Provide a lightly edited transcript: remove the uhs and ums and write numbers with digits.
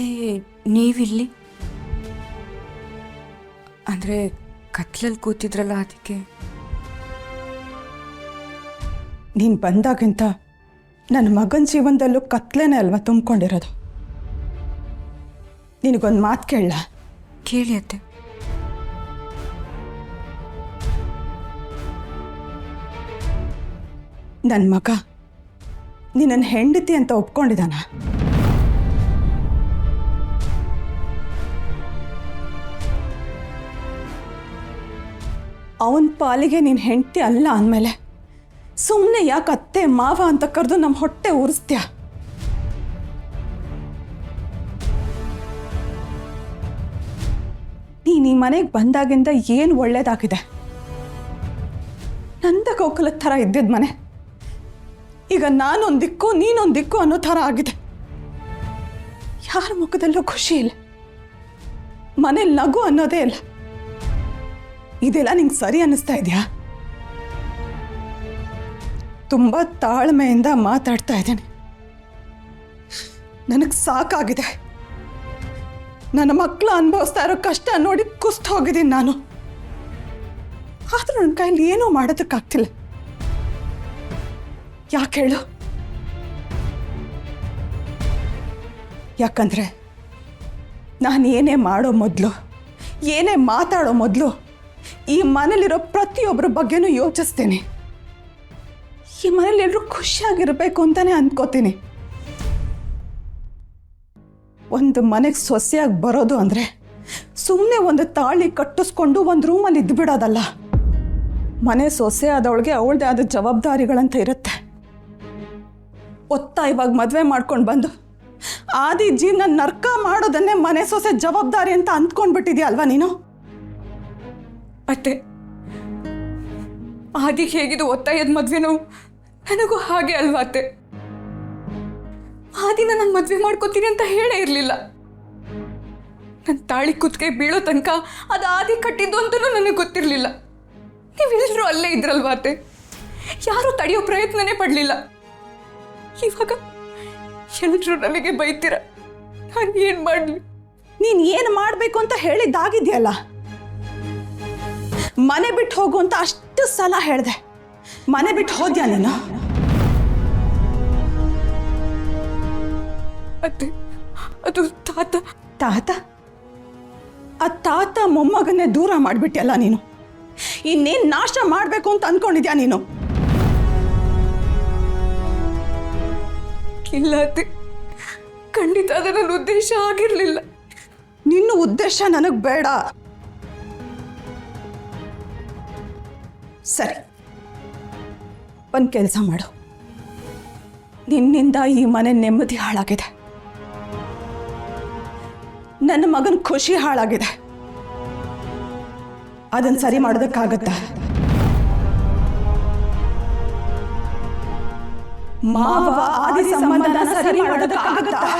ಮತ್ತೆ ನೀವಿಲ್ಲಿ ಅಂದರೆ ಕತ್ಲಲ್ಲಿ ಕೂತಿದ್ರಲ್ಲ ಅದಕ್ಕೆ. ನೀನು ಬಂದಾಗಿಂತ ನನ್ನ ಮಗನ ಜೀವನದಲ್ಲೂ ಕತ್ಲೇನೆ ಅಲ್ವಾ ತುಂಬಿಕೊಂಡಿರೋದು. ನಿನಗೊಂದು ಮಾತು ಕೇಳಲ್ಲ? ಕೇಳಿ ಅತ್ತೆ. ನನ್ನ ಮಗ ನಿನ್ನನ್ನು ಹೆಂಡತಿ ಅಂತ ಒಪ್ಕೊಂಡಿದ್ದಾನ? ಅವನ ಪಾಲಿಗೆ ನೀನು ಹೆಂಡತಿ ಅಲ್ಲ ಅಂದಮೇಲೆ ಸುಮ್ಮನೆ ಯಾಕೆ ಅತ್ತೆ ಮಾವ ಅಂತ ಕರೆದು ನಮ್ಮ ಹೊಟ್ಟೆ ಉರಿಸ್ತೀಯ? ನೀನು ಈ ಮನೆಗೆ ಬಂದಾಗಿಂದ ಏನು ಒಳ್ಳೇದಾಗಿದೆ? ನಂದ ಕೋಕಲದ ಥರ ಇದ್ದಿದ್ದ ಮನೆ ಈಗ ನಾನೊಂದು ದಿಕ್ಕು ನೀನೊಂದು ದಿಕ್ಕು ಅನ್ನೋ ಥರ ಆಗಿದೆ. ಯಾರ ಮುಖದಲ್ಲೂ ಖುಷಿ ಇಲ್ಲ, ಮನೇಲಿ ನಗು ಅನ್ನೋದೇ ಇಲ್ಲ. ಇದೆಲ್ಲ ನಿಂಗೆ ಸರಿ ಅನ್ನಿಸ್ತಾ ಇದೆಯಾ? ತುಂಬ ತಾಳ್ಮೆಯಿಂದ ಮಾತಾಡ್ತಾ ಇದ್ದೇನೆ. ನನಗೆ ಸಾಕಾಗಿದೆ. ನನ್ನ ಮಕ್ಕಳು ಅನುಭವಿಸ್ತಾ ಇರೋ ಕಷ್ಟ ನೋಡಿ ಕುಸ್ತು ಹೋಗಿದ್ದೀನಿ ನಾನು. ಆದರೂ ನನ್ನ ಕೈಯಲ್ಲಿ ಏನೂ ಮಾಡೋದಕ್ಕಾಗ್ತಿಲ್ಲ. ಯಾಕೆ ಹೇಳು? ಯಾಕಂದರೆ ನಾನು ಏನೇ ಮಾಡೋ ಮೊದಲು, ಏನೇ ಮಾತಾಡೋ ಮೊದಲು ಈ ಮನೇಲಿರೋ ಪ್ರತಿಯೊಬ್ಬರ ಬಗ್ಗೆನೂ ಯೋಚಿಸ್ತೇನೆ. ಈ ಮನೇಲಿ ಎಲ್ಲರೂ ಖುಷಿಯಾಗಿರಬೇಕು ಅಂತಲೇ ಅಂದ್ಕೋತೀನಿ. ಒಂದು ಮನೆಗೆ ಸೊಸೆಯಾಗಿ ಬರೋದು ಅಂದರೆ ಸುಮ್ಮನೆ ಒಂದು ತಾಳಿ ಕಟ್ಟಿಸ್ಕೊಂಡು ಒಂದು ರೂಮಲ್ಲಿ ಇದ್ದುಬಿಡೋದಲ್ಲ. ಮನೆ ಸೊಸೆ ಆದವಳಿಗೆ ಅವಳದೇ ಆದ ಜವಾಬ್ದಾರಿಗಳಂತ ಇರುತ್ತೆ. ಇವಾಗ ಮದುವೆ ಮಾಡ್ಕೊಂಡು ಬಂದು ಆದಿ ಜೀವನ ನರ್ಕ ಮಾಡೋದನ್ನೇ ಮನೆ ಸೊಸೆ ಜವಾಬ್ದಾರಿ ಅಂತ ಅಂದ್ಕೊಂಡ್ಬಿಟ್ಟಿದ್ಯಾ ಅಲ್ವಾ ನೀನು? ಅತ್ತೆ, ಆದಿ ಹೇಗಿದು ಒತ್ತಾಯದ ಮದ್ವೆನೋ ನನಗೂ ಹಾಗೆ ಅಲ್ವಾ ಅತ್ತೆ? ಆದಿನ ನಾನು ಮದ್ವೆ ಮಾಡ್ಕೋತೀನಿ ಅಂತ ಹೇಳೇ ಇರಲಿಲ್ಲ. ನನ್ನ ತಾಳಿ ಕುತ್ತಿಗೆ ಬೀಳೋ ತನಕ ಅದು ಆದಿ ಕಟ್ಟಿದ್ದು ಅಂತಲೂ ನನಗೆ ಗೊತ್ತಿರಲಿಲ್ಲ. ನೀವೆಲ್ಲರೂ ಅಲ್ಲೇ ಇದ್ರಲ್ವಾ ಅತ್ತೆ? ಯಾರೂ ತಡೆಯೋ ಪ್ರಯತ್ನನೇ ಪಡಲಿಲ್ಲ. ಇವಾಗ ಎಲ್ಲರೂ ನನಗೆ ಬೈತೀರ, ನಾನು ಏನು ಮಾಡಲಿ? ನೀನು ಏನು ಮಾಡಬೇಕು ಅಂತ ಹೇಳಿದ್ದಾಗಿದೆಯಲ್ಲ. ಮನೆ ಬಿಟ್ಟು ಹೋಗು ಅಂತ ಅಷ್ಟು ಸಲ ಹೇಳಿದೆ. ಮನೆ ಬಿಟ್ಟು ಹೋದ್ಯಾ ನೀನು? ಅತ್ತೆ, ಅದು ತಾತ. ತಾತ? ಆ ತಾತ ಮೊಮ್ಮಗನ್ನೇ ದೂರ ಮಾಡಿಬಿಟ್ಟಿಯಲ್ಲ ನೀನು. ಇನ್ನೇನು ನಾಶ ಮಾಡಬೇಕು ಅಂತ ಅಂದ್ಕೊಂಡಿದ್ಯಾ ನೀನು? ಇಲ್ಲ ಅತ್ತೆ, ಖಂಡಿತ ಅದು ನನ್ನ ಉದ್ದೇಶ ಆಗಿರಲಿಲ್ಲ. ನಿನ್ನ ಉದ್ದೇಶ ನನಗೆ ಬೇಡ. ಸರಿ, ಒಂದು ಕೆಲಸ ಮಾಡು. ನಿನ್ನಿಂದ ಈ ಮನೆ ನೆಮ್ಮದಿ ಹಾಳಾಗಿದೆ, ನನ್ನ ಮಗನ ಖುಷಿ ಹಾಳಾಗಿದೆ. ಅದನ್ನು ಸರಿ ಮಾಡೋದಕ್ಕಾಗತ್ತಾ? ಮಾವ ಆದಿ ಸಂಬಂಧನ ಸರಿ ಮಾಡೋದಕ್ಕಾಗತ್ತಾ?